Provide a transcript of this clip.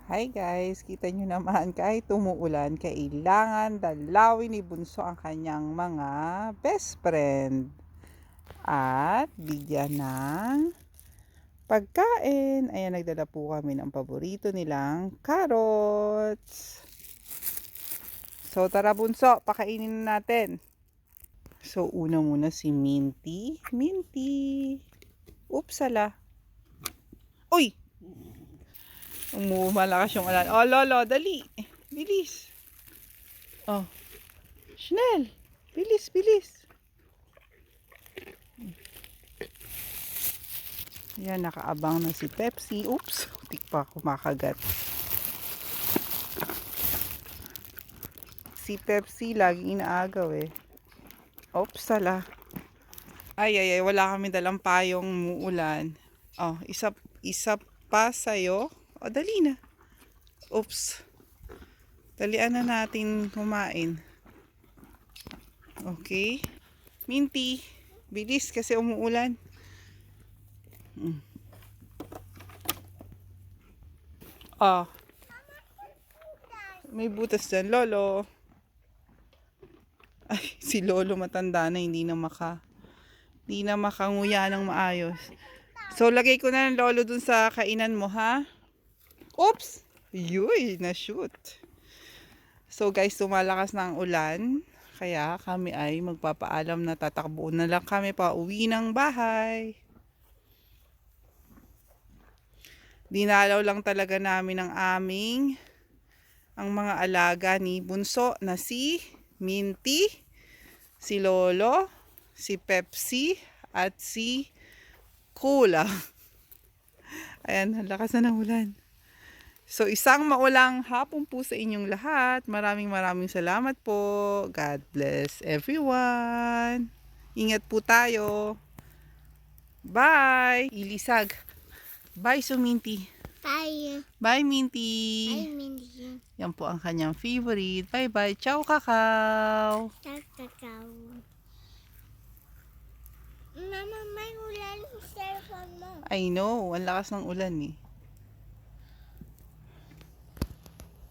Hi guys, kita nyo naman kahit umuulan, kailangan dalawin ni Bunso ang kanyang mga best friend at bigyan ng pagkain. Ayan, nagdala po kami ng paborito nilang carrots. So tara Bunso, pakainin na natin. So una muna si Minty. Oops, ala. Uy! Malakas yung ulan. Oh, Lolo, dali. Bilis. Oh. Chanel. Bilis. Yan, nakaabang na si Pepsi. Oops. Tik pa kumakagat. Si Pepsi, laging inaagaw eh. Oops, sala. Ay. Wala kami dalang payong muulan. Oh, isa pa sa'yo. O, dali na. Oops. Dalian na natin kumain. Okay. Minty, bilis kasi umuulan. Ah. May butas dyan, Lolo. Ay, si Lolo matanda na, hindi na makanguya ng maayos. So, lagay ko na ng Lolo dun sa kainan mo, ha? Oops! Yuy, na-shoot. So, guys, tumalakas na ang ulan. Kaya kami ay magpapaalam na tatakbo na lang kami pa uwi ng bahay. Dinalaw lang talaga namin ang mga alaga ni Bunso na si Minty, si Lolo, si Pepsi, at si Kula. Ayan, lakas na ng ulan. So, isang maulang hapon po sa inyong lahat. Maraming salamat po. God bless everyone. Ingat po tayo. Bye! Ilisag. Bye, Suminty. Bye. Bye, Minty. Bye, Mindy. Yan po ang kanyang favorite. Bye-bye. Ciao, kakao. Kakao. Mama, may ulan sa cellphone mo. I know. Ang lakas ng ulan eh.